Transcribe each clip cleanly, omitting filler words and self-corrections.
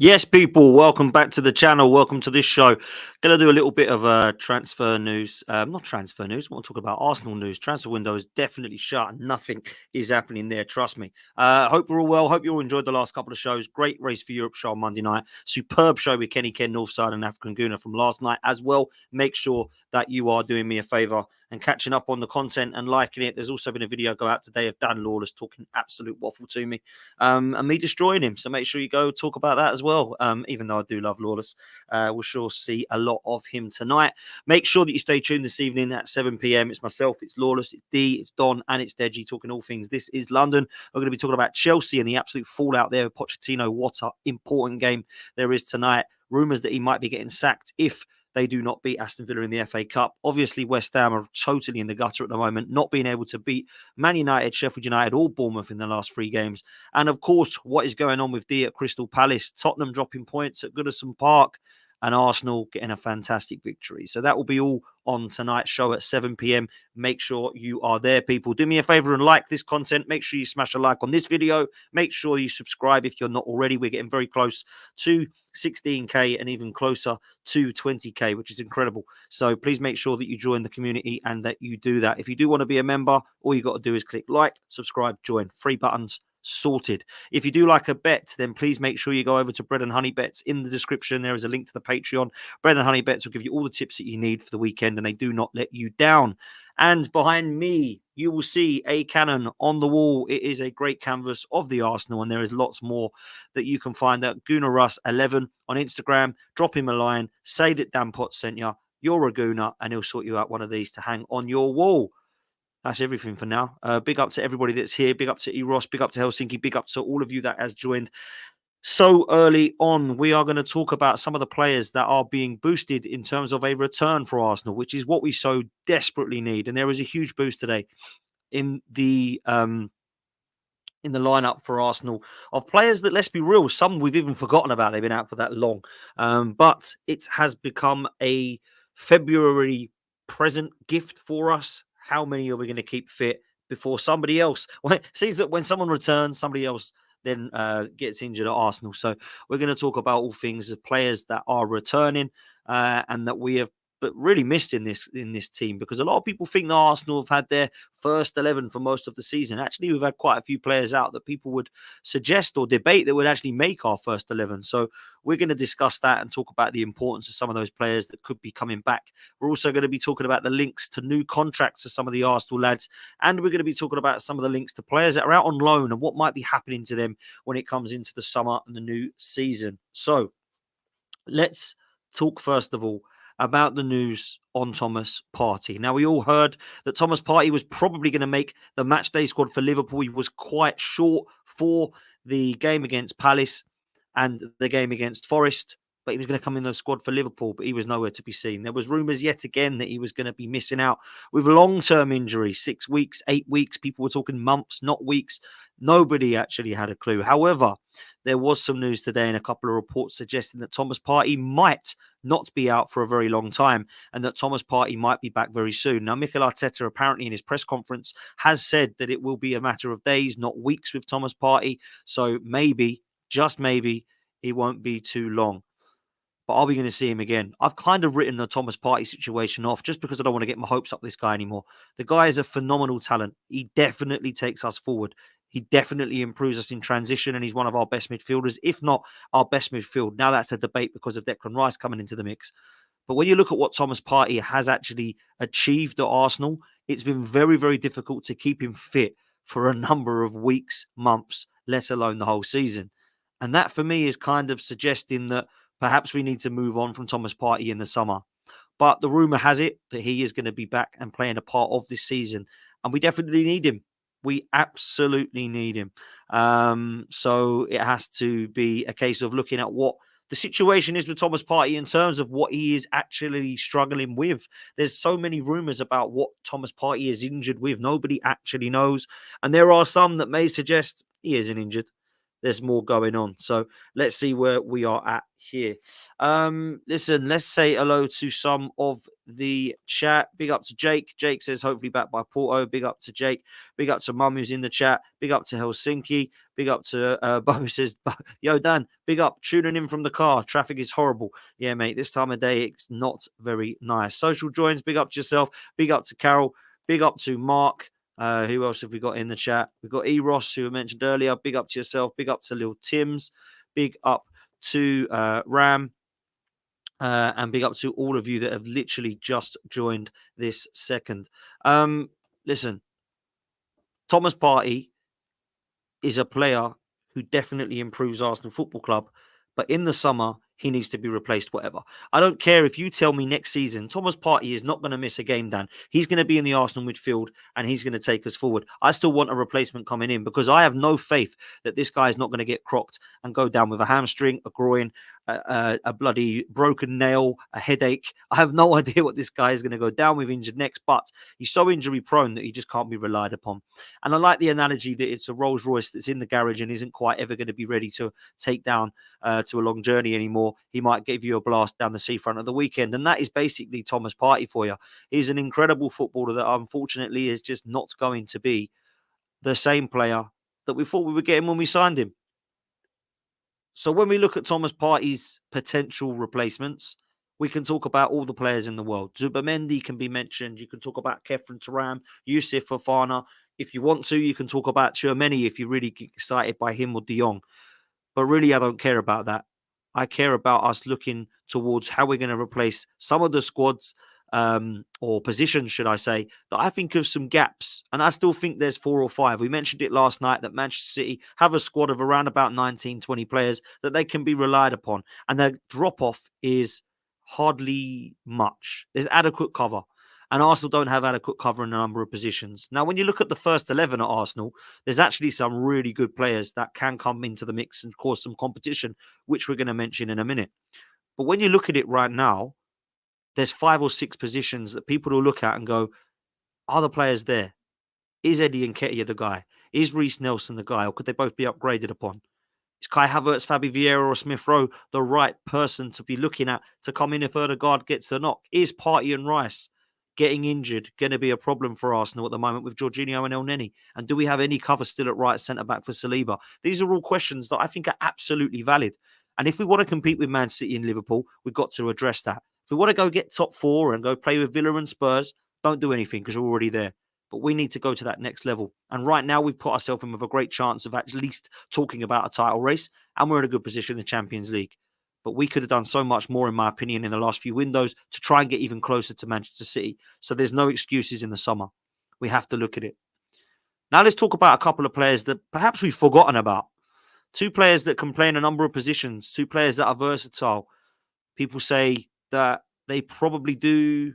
Yes, people, welcome back to the channel. Welcome to this show. Going to do a little bit of transfer news. Not transfer news. I want to talk about Arsenal news. Transfer window is definitely shut and nothing is happening there. Trust me. Hope we're all well. Hope you all enjoyed the last couple of shows. Great Race for Europe show on Monday night. Superb show with Kenny Ken, Northside and African Guna from last night as well. Make sure that you are doing me a favour and catching up on the content and liking it. There's also been a video go out today of Dan Lawless talking absolute waffle to me and me destroying him. So make sure you go talk about that as well. Even though I do love Lawless, we'll sure see a lot of him tonight. Make sure that you stay tuned this evening at 7 p.m. It's myself, it's Lawless, it's D, it's Don, and it's Deji talking all things. This is London. We're going to be talking about Chelsea and the absolute fallout there with Pochettino. What an important game there is tonight. Rumours that he might be getting sacked if they do not beat Aston Villa in the FA Cup. Obviously, West Ham are totally in the gutter at the moment, not being able to beat Man United, Sheffield United, or Bournemouth in the last 3 games. And of course, what is going on with D at Crystal Palace, Tottenham dropping points at Goodison Park, and Arsenal getting a fantastic victory. So that will be all on tonight's show at 7 p.m. Make sure you are there, people. Do me a favor and like this content. Make sure you smash a like on this video. Make sure you subscribe if you're not already. We're getting very close to 16k and even closer to 20k, which is incredible. So please make sure that you join the community and that you do that. If you do want to be a member, all you got to do is click like, subscribe, join. 3 buttons. Sorted. If you do like a bet, then please make sure you go over to Bread and Honey Bets. In the description, there is a link to the Patreon. Bread and Honey Bets will give you all the tips that you need for the weekend, and they do not let you down. And behind me, you will see a cannon on the wall. It is a great canvas of the Arsenal, and there is lots more that you can find at GoonerRuss11 on Instagram. Drop him a line, say that Dan Potts sent you. You're a Gooner, and he'll sort you out one of these to hang on your wall. That's everything for now. Big up to everybody that's here. Big up to Eros. Big up to Helsinki. Big up to all of you that has joined so early on. We are going to talk about some of the players that are being boosted in terms of a return for Arsenal, which is what we so desperately need. And there was a huge boost today in the lineup for Arsenal of players that, let's be real, some we've even forgotten about. They've been out for that long. But it has become a February present gift for us. How many are we going to keep fit before somebody else? Well, it seems that when someone returns, somebody else then gets injured at Arsenal. So we're going to talk about all things of players that are returning and that we have but really missed in this team, because a lot of people think that Arsenal have had their first 11 for most of the season. Actually, we've had quite a few players out that people would suggest or debate that would actually make our first 11. So we're going to discuss that and talk about the importance of some of those players that could be coming back. We're also going to be talking about the links to new contracts for some of the Arsenal lads, and we're going to be talking about some of the links to players that are out on loan and what might be happening to them when it comes into the summer and the new season. So let's talk first of all about the news on Thomas Partey. Now, we all heard that Thomas Partey was probably going to make the matchday squad for Liverpool. He was quite short for the game against Palace and the game against Forest, but he was going to come in the squad for Liverpool, but he was nowhere to be seen. There was rumours yet again that he was going to be missing out with long-term injury, 6 weeks, 8 weeks. People were talking months, not weeks. Nobody actually had a clue. However, there was some news today and a couple of reports suggesting that Thomas Partey might not be out for a very long time and that Thomas Partey might be back very soon. Now, Mikel Arteta apparently in his press conference has said that it will be a matter of days, not weeks with Thomas Partey. So maybe, just maybe, it won't be too long. But are we going to see him again? I've kind of written the Thomas Partey situation off just because I don't want to get my hopes up this guy anymore. The guy is a phenomenal talent. He definitely takes us forward. He definitely improves us in transition, and he's one of our best midfielders, if not our best midfield. Now that's a debate because of Declan Rice coming into the mix. But when you look at what Thomas Partey has actually achieved at Arsenal, it's been very, very difficult to keep him fit for a number of weeks, months, let alone the whole season. And that for me is kind of suggesting that perhaps we need to move on from Thomas Partey in the summer. But the rumour has it that he is going to be back and playing a part of this season. And we definitely need him. We absolutely need him. So it has to be a case of looking at what the situation is with Thomas Partey in terms of what he is actually struggling with. There's so many rumours about what Thomas Partey is injured with. Nobody actually knows. And there are some that may suggest he isn't injured. There's more going on. So let's see where we are at here. Listen, let's say hello to some of the chat. Big up to Jake. Jake says hopefully back by Porto. Big up to Jake. Big up to Mum who's in the chat. Big up to Helsinki. Big up to Bo says, yo Dan, big up, tuning in from the car. Traffic is horrible. Yeah, mate, this time of day it's not very nice. Social joins, big up to yourself. Big up to Carol. Big up to Mark. Who else have we got in the chat? We've got Eros, who I mentioned earlier. Big up to yourself. Big up to Lil Tim's. Big up to Ram. And big up to all of you that have literally just joined this second. Listen, Thomas Partey is a player who definitely improves Arsenal Football Club. But in the summer, he needs to be replaced, whatever. I don't care if you tell me next season Thomas Partey is not going to miss a game, Dan. He's going to be in the Arsenal midfield and he's going to take us forward. I still want a replacement coming in because I have no faith that this guy is not going to get crocked and go down with a hamstring, a groin, a bloody broken nail, a headache. I have no idea what this guy is going to go down with injured next, but he's so injury prone that he just can't be relied upon. And I like the analogy that it's a Rolls Royce that's in the garage and isn't quite ever going to be ready to take down to a long journey anymore. He might give you a blast down the seafront at the weekend. And that is basically Thomas Partey for you. He's an incredible footballer that unfortunately is just not going to be the same player that we thought we were getting when we signed him. So when we look at Thomas Partey's potential replacements, we can talk about all the players in the world. Zubimendi can be mentioned. You can talk about Kefren Turam, Yusuf Fofana. If you want to, you can talk about Tchouameni if you really get excited by him or De Jong. But really, I don't care about that. I care about us looking towards how we're going to replace some of the squads or positions, should I say, that I think of some gaps. And I still think there's 4 or 5. We mentioned it last night that Manchester City have a squad of around about 19, 20 players that they can be relied upon. And the drop-off is hardly much. There's adequate cover. And Arsenal don't have adequate cover in a number of positions. Now, when you look at the first 11 at Arsenal, there's actually some really good players that can come into the mix and cause some competition, which we're going to mention in a minute. But when you look at it right now, there's 5 or 6 positions that people will look at and go, are the players there? Is Eddie Nketiah the guy? Is Reece Nelson the guy? Or could they both be upgraded upon? Is Kai Havertz, Fabi Vieira or Smith-Rowe the right person to be looking at to come in if Odegaard gets the knock? Is Partey and Rice getting injured going to be a problem for Arsenal at the moment with Jorginho and Toney? And do we have any cover still at right centre-back for Saliba? These are all questions that I think are absolutely valid. And if we want to compete with Man City and Liverpool, we've got to address that. If we want to go get top 4 and go play with Villa and Spurs, don't do anything because we're already there. But we need to go to that next level. And right now, we've put ourselves in with a great chance of at least talking about a title race. And we're in a good position in the Champions League. But we could have done so much more, in my opinion, in the last few windows to try and get even closer to Manchester City. So there's no excuses in the summer. We have to look at it. Now let's talk about a couple of players that perhaps we've forgotten about. 2 players that can play in a number of positions. 2 players that are versatile. People say that they probably do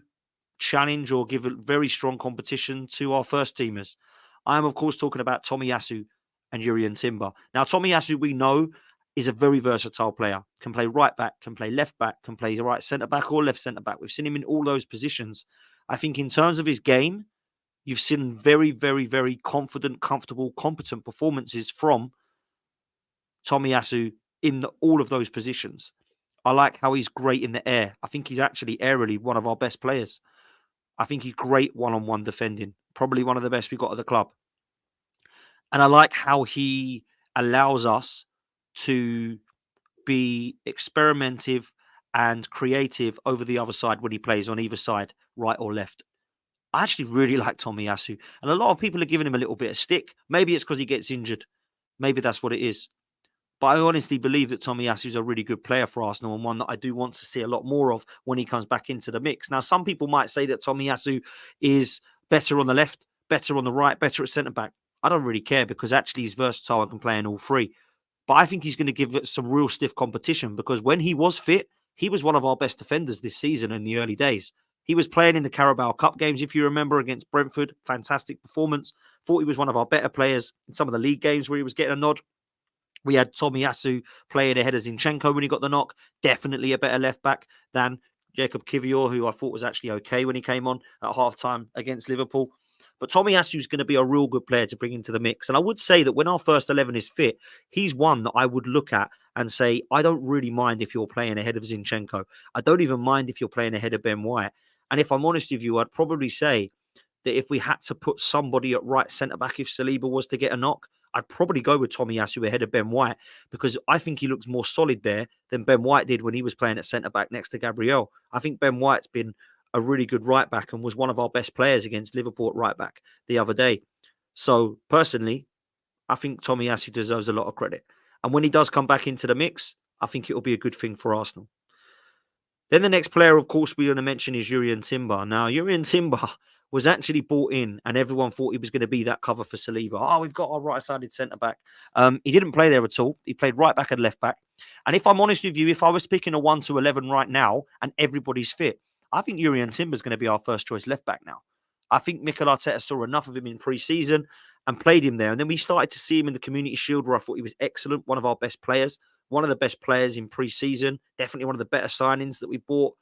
challenge or give a very strong competition to our first teamers. I am, of course, talking about Tomiyasu and Jorginho Timber. Now, Tomiyasu, we know, is a very versatile player. Can play right back, can play left back, can play right centre back or left centre back. We've seen him in all those positions. I think in terms of his game, you've seen very, very, very confident, comfortable, competent performances from Tomiyasu in all of those positions. I like how he's great in the air. I think he's actually aerially one of our best players. I think he's great one-on-one defending. Probably one of the best we've got at the club. And I like how he allows us to be experimentative and creative over the other side when he plays on either side, right or left. I actually really like Tomiyasu. And a lot of people are giving him a little bit of stick. Maybe it's because he gets injured. Maybe that's what it is. But I honestly believe that Tomiyasu is a really good player for Arsenal and one that I do want to see a lot more of when he comes back into the mix. Now, some people might say that Tomiyasu is better on the left, better on the right, better at centre-back. I don't really care because actually he's versatile and can play in all 3. But I think he's going to give it some real stiff competition because when he was fit, he was one of our best defenders this season in the early days. He was playing in the Carabao Cup games, if you remember, against Brentford. Fantastic performance. Thought he was one of our better players in some of the league games where he was getting a nod. We had Tomiyasu playing ahead of Zinchenko when he got the knock. Definitely a better left back than Jacob Kivior, who I thought was actually okay when he came on at half-time against Liverpool. But Tomiyasu is going to be a real good player to bring into the mix. And I would say that when our first 11 is fit, he's one that I would look at and say, I don't really mind if you're playing ahead of Zinchenko. I don't even mind if you're playing ahead of Ben White. And if I'm honest with you, I'd probably say that if we had to put somebody at right centre-back, if Saliba was to get a knock, I'd probably go with Tomiyasu ahead of Ben White, because I think he looks more solid there than Ben White did when he was playing at centre-back next to Gabriel. I think Ben White's been a really good right-back and was one of our best players against Liverpool at right-back the other day. So, personally, I think Tomiyasu deserves a lot of credit. And when he does come back into the mix, I think it will be a good thing for Arsenal. Then the next player, of course, we're going to mention is Jorginho Timber. Now, Jorginho Timber was actually bought in, and everyone thought he was going to be that cover for Saliba. Oh, we've got our right-sided centre-back. He didn't play there at all. He played right back and left back. And if I'm honest with you, if I was picking a 1 to 11 right now and everybody's fit, I think Jorginho Timber is going to be our first choice left back now. I think Mikel Arteta saw enough of him in pre-season and played him there. And then we started to see him in the Community Shield, where I thought he was excellent, one of our best players, one of the best players in pre-season, definitely one of the better signings that we bought.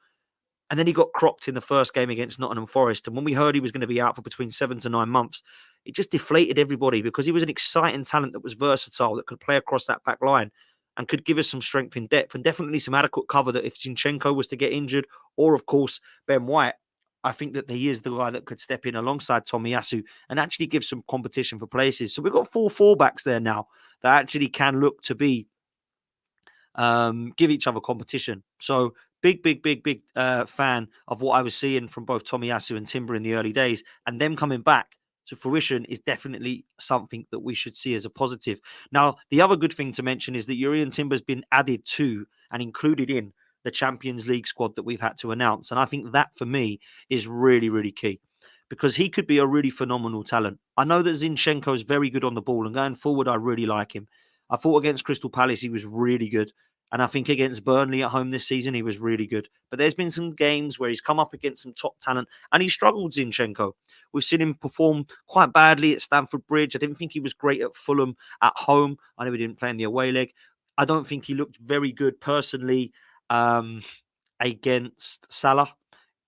And then he got cropped in the first game against Nottingham Forest. And when we heard he was going to be out for between 7 to 9 months, it just deflated everybody, because he was an exciting talent that was versatile, that could play across that back line and could give us some strength in depth and definitely some adequate cover that if Zinchenko was to get injured, or of course Ben White, I think that he is the guy that could step in alongside Tomiyasu and actually give some competition for places. So we've got 4 fullbacks there now that actually can look to be give each other competition. So big fan of what I was seeing from both Tomiyasu and Timber in the early days, and them coming back to fruition is definitely something that we should see as a positive. Now, the other good thing to mention is that Jorginho Timber's been added to and included in the Champions League squad that we've had to announce. And I think that, for me, is really, really key, because he could be a really phenomenal talent. I know that Zinchenko is very good on the ball, and going forward, I really like him. I thought against Crystal Palace, he was really good. And I think against Burnley at home this season, he was really good. But there's been some games where he's come up against some top talent and he struggled, Zinchenko. We've seen him perform quite badly at Stamford Bridge. I didn't think he was great at Fulham at home. I know he didn't play in the away leg. I don't think he looked very good personally against Salah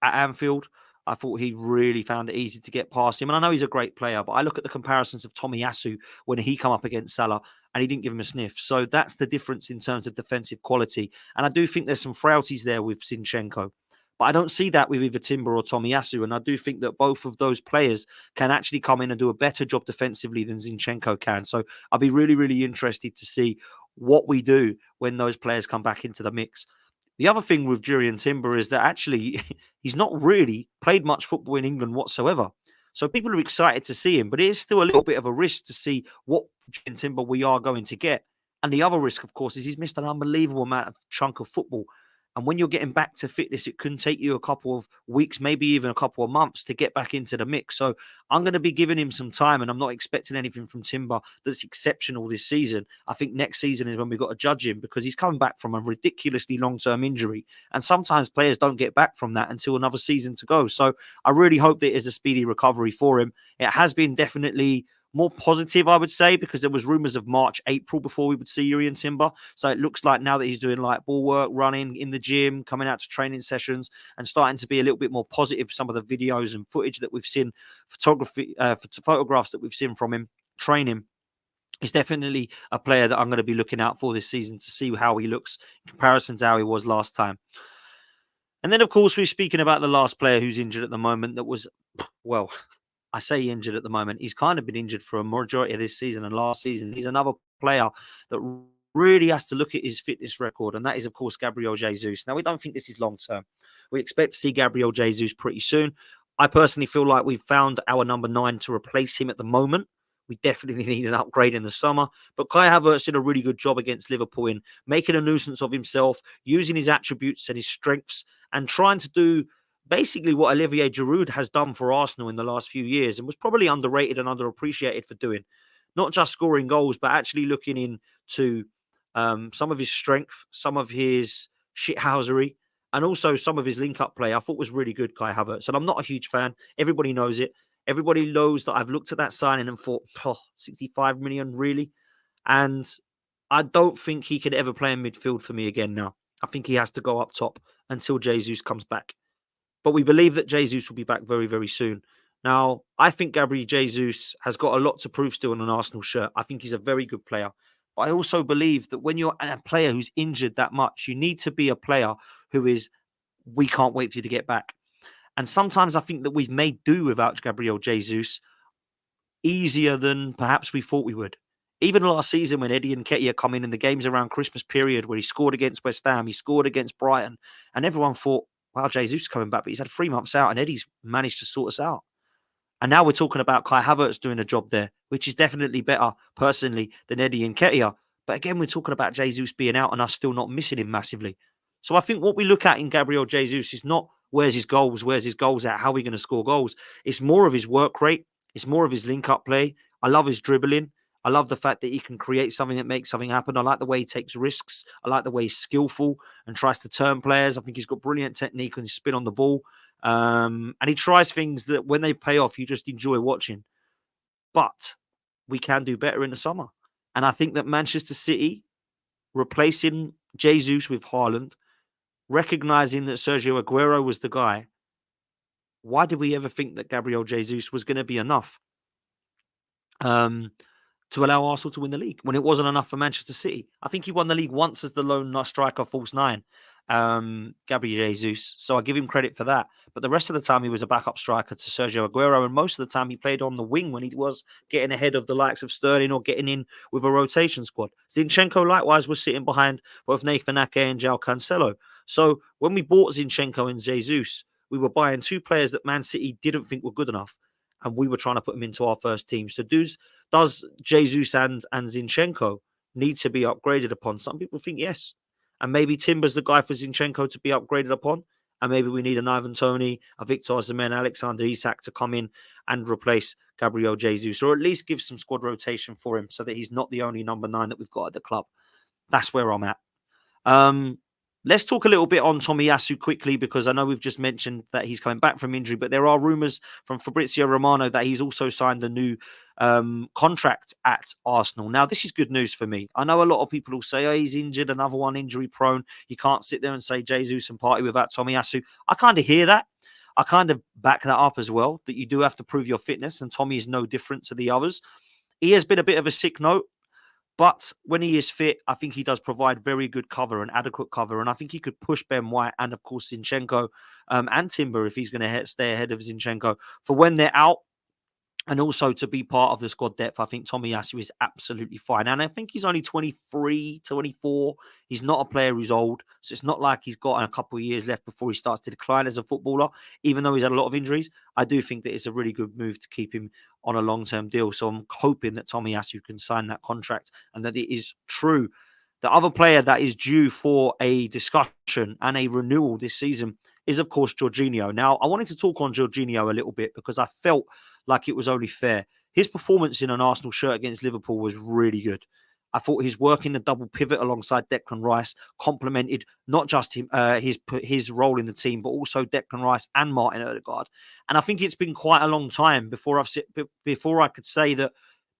at Anfield. I thought he really found it easy to get past him. And I know he's a great player, but I look at the comparisons of Tomiyasu when he come up against Salah and he didn't give him a sniff. So that's the difference in terms of defensive quality. And I do think there's some frailties there with Zinchenko. But I don't see that with either Timber or Tomiyasu. And I do think that both of those players can actually come in and do a better job defensively than Zinchenko can. So I'll be really, really interested to see what we do when those players come back into the mix. The other thing with Jorginho Timber is that actually he's not really played much football in England whatsoever. So people are excited to see him, but it is still a little bit of a risk to see what Jorginho Timber we are going to get. And the other risk, of course, is he's missed an unbelievable amount of chunk of football. And when you're getting back to fitness, it can take you a couple of weeks, maybe even a couple of months to get back into the mix. So I'm going to be giving him some time, and I'm not expecting anything from Timber that's exceptional this season. I think next season is when we've got to judge him, because he's coming back from a ridiculously long-term injury. And sometimes players don't get back from that until another season to go. So I really hope that it is a speedy recovery for him. It has been definitely more positive, I would say, because there was rumours of March, April before we would see Jorginho Timber. So it looks like now that he's doing like ball work, running in the gym, coming out to training sessions and starting to be a little bit more positive. Some of the videos and footage that we've seen, photographs that we've seen from him training, is definitely a player that I'm going to be looking out for this season to see how he looks in comparison to how he was last time. And then, of course, we're speaking about the last player who's injured at the moment that was, well, I say injured at the moment. He's kind of been injured for a majority of this season and last season. He's another player that really has to look at his fitness record, and that is, of course, Gabriel Jesus. Now, we don't think this is long-term. We expect to see Gabriel Jesus pretty soon. I personally feel like we've found our number 9 to replace him at the moment. We definitely need an upgrade in the summer. But Kai Havertz did a really good job against Liverpool in making a nuisance of himself, using his attributes and his strengths, and trying to do basically what Olivier Giroud has done for Arsenal in the last few years, and was probably underrated and underappreciated for doing. Not just scoring goals, but actually looking into some of his strength, some of his shithousery, and also some of his link-up play. I thought was really good, Kai Havertz. And I'm not a huge fan. Everybody knows it. Everybody knows that I've looked at that signing and thought, 65 million, really? And I don't think he could ever play in midfield for me again now. I think he has to go up top until Jesus comes back. But we believe that Jesus will be back very, very soon. Now, I think Gabriel Jesus has got a lot to prove still in an Arsenal shirt. I think he's a very good player. But I also believe that when you're a player who's injured that much, you need to be a player who is, we can't wait for you to get back. And sometimes I think that we've made do without Gabriel Jesus easier than perhaps we thought we would. Even last season when Eddie and Nketiah come in the games around Christmas period where he scored against West Ham, he scored against Brighton, and everyone thought, wow, Jesus is coming back, but he's had 3 months out and Eddie's managed to sort us out. And now we're talking about Kai Havertz doing a job there, which is definitely better, personally, than Eddie and Nketiah. But again, we're talking about Jesus being out and us still not missing him massively. So I think what we look at in Gabriel Jesus is not where's his goals at, how are we going to score goals. It's more of his work rate. It's more of his link-up play. I love his dribbling. I love the fact that he can create something that makes something happen. I like the way he takes risks. I like the way he's skillful and tries to turn players. I think he's got brilliant technique and spin on the ball. And he tries things that when they pay off, you just enjoy watching. But we can do better in the summer. And I think that Manchester City replacing Jesus with Haaland, recognizing that Sergio Aguero was the guy, why did we ever think that Gabriel Jesus was going to be enough to allow Arsenal to win the league when it wasn't enough for Manchester City? I think he won the league once as the lone striker, false nine, Gabriel Jesus. So I give him credit for that. But the rest of the time, he was a backup striker to Sergio Aguero. And most of the time, he played on the wing when he was getting ahead of the likes of Sterling or getting in with a rotation squad. Zinchenko, likewise, was sitting behind both Nathan Ake and João Cancelo. So when we bought Zinchenko and Jesus, we were buying 2 players that Man City didn't think were good enough. And we were trying to put them into our first team. So does Jesus and Zinchenko need to be upgraded upon? Some people think yes. And maybe Timber's the guy for Zinchenko to be upgraded upon. And maybe we need an Ivan Toney, a Victor Osimhen, Alexander Isak to come in and replace Gabriel Jesus, or at least give some squad rotation for him so that he's not the only number 9 that we've got at the club. That's where I'm at. Let's talk a little bit on Tomiyasu quickly, because I know we've just mentioned that he's coming back from injury, but there are rumours from Fabrizio Romano that he's also signed a new contract at Arsenal. Now, this is good news for me. I know a lot of people will say, oh, he's injured, another one injury prone. You can't sit there and say Jesus and Partey without Tomiyasu. I kind of hear that. I kind of back that up as well, that you do have to prove your fitness, and Tomi is no different to the others. He has been a bit of a sick note. But when he is fit, I think he does provide very good cover and adequate cover. And I think he could push Ben White and, of course, Zinchenko and Timber, if he's going to stay ahead of Zinchenko, for when they're out. And also to be part of the squad depth, I think Tomiyasu is absolutely fine. And I think he's only 23, 24. He's not a player who's old. So it's not like he's got a couple of years left before he starts to decline as a footballer. Even though he's had a lot of injuries, I do think that it's a really good move to keep him on a long-term deal. So I'm hoping that Tomiyasu can sign that contract and that it is true. The other player that is due for a discussion and a renewal this season is, of course, Jorginho. Now, I wanted to talk on Jorginho a little bit because I felt like it was only fair. His performance in an Arsenal shirt against Liverpool was really good. I thought his work in the double pivot alongside Declan Rice complemented not just him, his role in the team, but also Declan Rice and Martin Odegaard. And I think it's been quite a long time before I could say that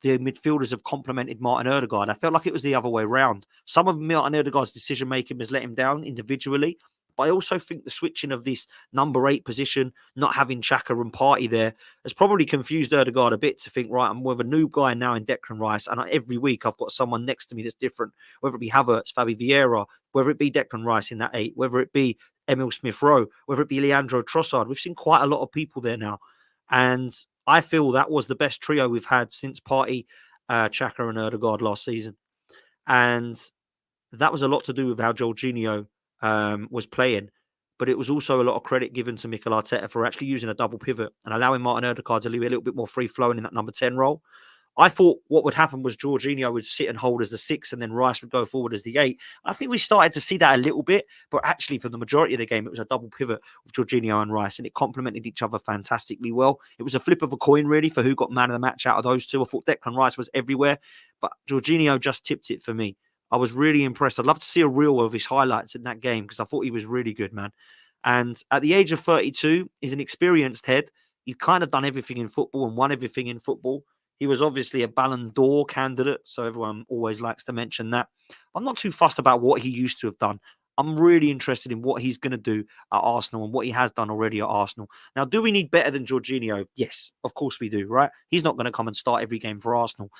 the midfielders have complemented Martin Odegaard. I felt like it was the other way around. Some of Martin Odegaard's decision making has let him down individually. But I also think the switching of this number 8 position, not having Xhaka and Partey there, has probably confused Odegaard a bit to think, right, I'm with a new guy now in Declan Rice, and every week I've got someone next to me that's different, whether it be Havertz, Fabi Vieira, whether it be Declan Rice in that 8, whether it be Emil Smith-Rowe, whether it be Leandro Trossard. We've seen quite a lot of people there now. And I feel that was the best trio we've had since Partey, Xhaka and Odegaard last season. And that was a lot to do with how Jorginho was playing, but it was also a lot of credit given to Mikel Arteta for actually using a double pivot and allowing Martin Odegaard to leave a little bit more free flowing in that number 10 role. I thought what would happen was Jorginho would sit and hold as the 6 and then Rice would go forward as the 8. I think we started to see that a little bit, but actually for the majority of the game, it was a double pivot with Jorginho and Rice, and it complemented each other fantastically well. It was a flip of a coin, really, for who got man of the match out of those two. I thought Declan Rice was everywhere, but Jorginho just tipped it for me. I was really impressed. I'd love to see a reel of his highlights in that game because I thought he was really good, man. And at the age of 32, he's an experienced head. He's kind of done everything in football and won everything in football. He was obviously a Ballon d'Or candidate, so everyone always likes to mention that. I'm not too fussed about what he used to have done. I'm really interested in what he's going to do at Arsenal and what he has done already at Arsenal. Now, do we need better than Jorginho? Yes, of course we do, right? He's not going to come and start every game for Arsenal.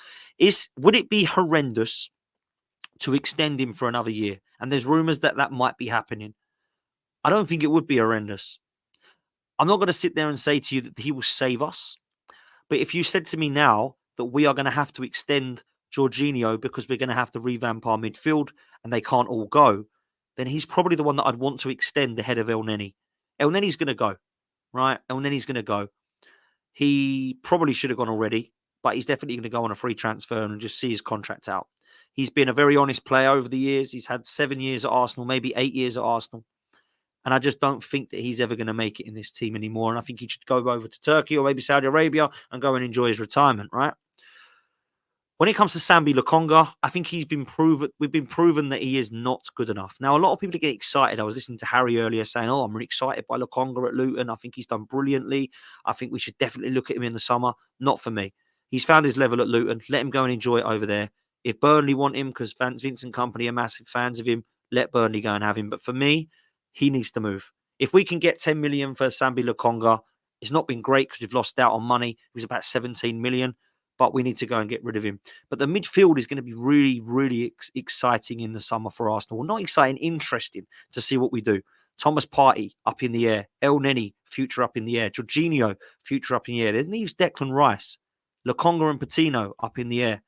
Would it be horrendous to extend him for another year. And there's rumours that that might be happening. I don't think it would be horrendous. I'm not going to sit there and say to you that he will save us. But if you said to me now that we are going to have to extend Jorginho because we're going to have to revamp our midfield and they can't all go, then he's probably the one that I'd want to extend ahead of Elneny. Elneny's going to go, right? Elneny's going to go. He probably should have gone already, but he's definitely going to go on a free transfer and just see his contract out. He's been a very honest player over the years. He's had 7 years at Arsenal, maybe 8 years at Arsenal. And I just don't think that he's ever going to make it in this team anymore. And I think he should go over to Turkey or maybe Saudi Arabia and go and enjoy his retirement, right? When it comes to Sambi Lokonga, I think we've been proven that he is not good enough. Now, a lot of people get excited. I was listening to Harry earlier saying, I'm really excited by Lokonga at Luton. I think he's done brilliantly. I think we should definitely look at him in the summer. Not for me. He's found his level at Luton. Let him go and enjoy it over there. If Burnley want him, because Vincent Kompany are massive fans of him, let Burnley go and have him. But for me, he needs to move. If we can get 10 million for Sambi Lokonga, it's not been great because we've lost out on money. It was about 17 million. But we need to go and get rid of him. But the midfield is going to be really, really exciting in the summer for Arsenal. Well, not exciting, interesting to see what we do. Thomas Partey up in the air. Elneny, future up in the air. Jorginho, future up in the air. Then leaves Declan Rice. Lokonga and Patino up in the air.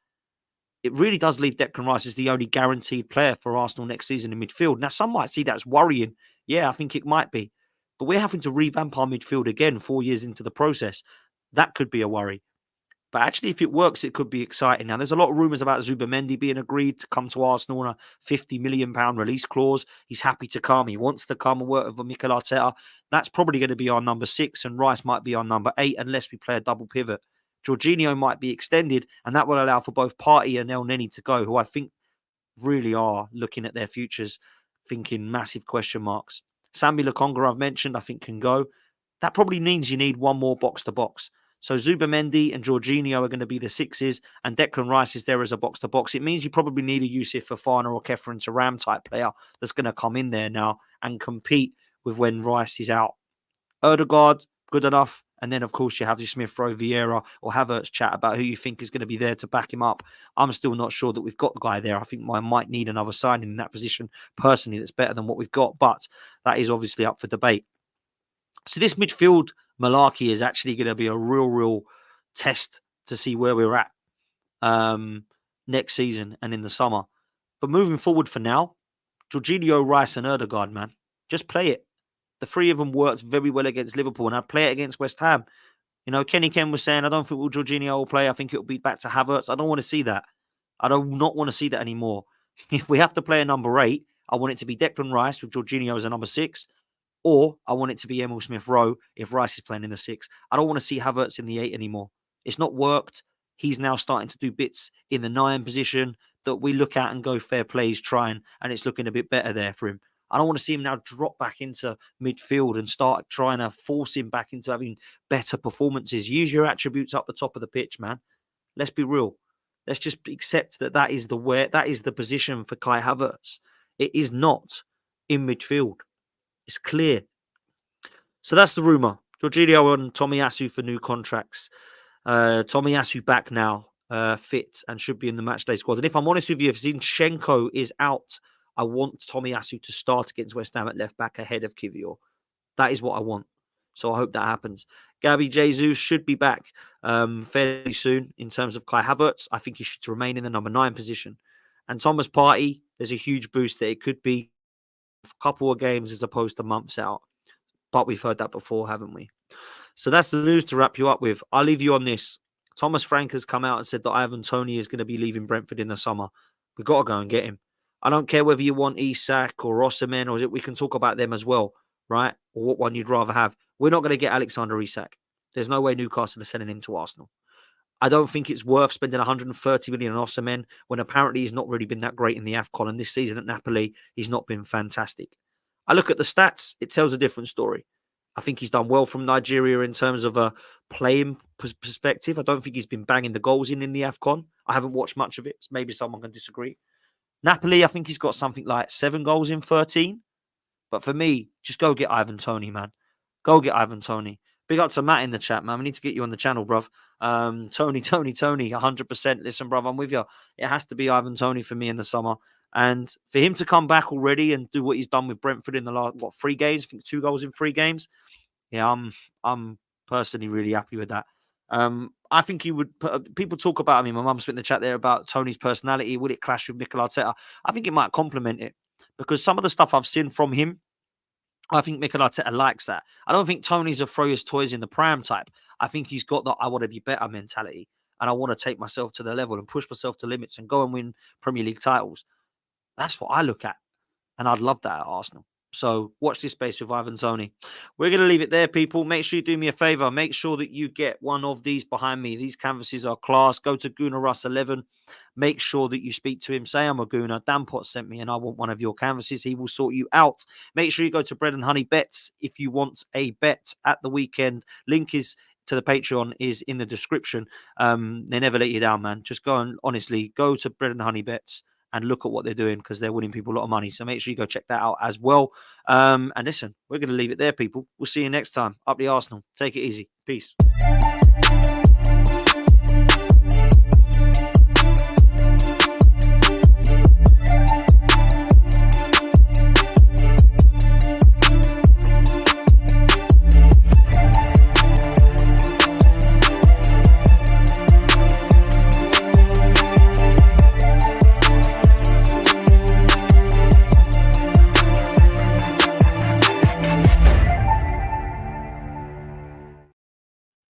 It really does leave Declan Rice as the only guaranteed player for Arsenal next season in midfield. Now, some might see that as worrying. Yeah, I think it might be. But we're having to revamp our midfield again 4 years into the process. That could be a worry. But actually, if it works, it could be exciting. Now, there's a lot of rumours about Zubimendi being agreed to come to Arsenal on a £50 million release clause. He's happy to come. He wants to come and work with Mikel Arteta. That's probably going to be our number 6, and Rice might be our number 8 unless we play a double pivot. Jorginho might be extended, and that will allow for both Partey and Elneny to go, who I think really are looking at their futures, thinking massive question marks. Sambi Lokonga, I've mentioned, I think can go. That probably means you need one more box-to-box. So Zubimendi and Jorginho are going to be the 6s, and Declan Rice is there as a box-to-box. It means you probably need a Yusuf Fofana or Kefren Turam type player that's going to come in there now and compete with when Rice is out. Ødegaard, good enough. And then, of course, you have your smith-rowe, Vieira or Havertz chat about who you think is going to be there to back him up. I'm still not sure that we've got the guy there. I think I might need another signing in that position personally that's better than what we've got, but that is obviously up for debate. So this midfield malarkey is actually going to be a real test to see where we're at next season and in the summer. But moving forward for now, Jorginho, Rice and Ødegaard, man, just play it. The three of them worked very well against Liverpool, and I'd play it against West Ham. You know, Kenny Ken was saying, I don't think Jorginho will play. I think it'll be back to Havertz. I don't want to see that. I do not want to see that anymore. If we have to play a number 8, I want it to be Declan Rice with Jorginho as a number 6. Or I want it to be Emil Smith-Rowe if Rice is playing in the 6. I don't want to see Havertz in the 8 anymore. It's not worked. He's now starting to do bits in the 9 position that we look at and go, fair play, he's trying, and it's looking a bit better there for him. I don't want to see him now drop back into midfield and start trying to force him back into having better performances. Use your attributes up the top of the pitch, man. Let's be real. Let's just accept that is the position for Kai Havertz. It is not in midfield. It's clear. So that's the rumour. Jorginho and Tomiyasu for new contracts. Tomiyasu back now, fit and should be in the matchday squad. And if I'm honest with you, if Zinchenko is out, I want Tomiyasu to start against West Ham at left back ahead of Kivior. That is what I want. So I hope that happens. Gabriel Jesus should be back fairly soon in terms of Kai Havertz. I think he should remain in the number 9 position. And Thomas Partey, there's a huge boost that it could be a couple of games as opposed to months out. But we've heard that before, haven't we? So that's the news to wrap you up with. I'll leave you on this. Thomas Frank has come out and said that Ivan Toney is going to be leaving Brentford in the summer. We've got to go and get him. I don't care whether you want Isak or Osimhen, or we can talk about them as well, right? Or what one you'd rather have. We're not going to get Alexander Isak. There's no way Newcastle are sending him to Arsenal. I don't think it's worth spending 130 million on Osimhen when apparently he's not really been that great in the AFCON, and this season at Napoli, he's not been fantastic. I look at the stats, it tells a different story. I think he's done well from Nigeria in terms of a playing perspective. I don't think he's been banging the goals in the AFCON. I haven't watched much of it. So maybe someone can disagree. Napoli, I think he's got something like 7 goals in 13. But for me, just go get Ivan Toney, man. Go get Ivan Toney. Big up to Matt in the chat, man. We need to get you on the channel, bruv. Toney, 100%. Listen, bruv, I'm with you. It has to be Ivan Toney for me in the summer. And for him to come back already and do what he's done with Brentford in the last 3 games, I think 2 goals in 3 games. Yeah, I'm personally really happy with that. I think he would. People talk about. I mean, my mum's put in the chat there about Tony's personality. Would it clash with Mikel Arteta? I think it might complement it because some of the stuff I've seen from him, I think Mikel Arteta likes that. I don't think Tony's a throw his toys in the pram type. I think he's got the I want to be better mentality and I want to take myself to the level and push myself to limits and go and win Premier League titles. That's what I look at. And I'd love that at Arsenal. So watch this space with Ivan Toney. We're going to leave it there, people. Make sure you do me a favor. Make sure that you get one of these behind me. These canvases are class. Go to Gooner Russ 11. Make sure that you speak to him. Say I'm a Gooner. Dan Pot sent me and I want one of your canvases. He will sort you out. Make sure you go to Bread and Honey Bets if you want a bet at the weekend. Link is to the Patreon is in the description. They never let you down, man. Just go and honestly go to Bread and Honey Bets and look at what they're doing because they're winning people a lot of money. So make sure you go check that out as well. And listen, we're going to leave it there, people. We'll see you next time. Up the Arsenal. Take it easy. Peace.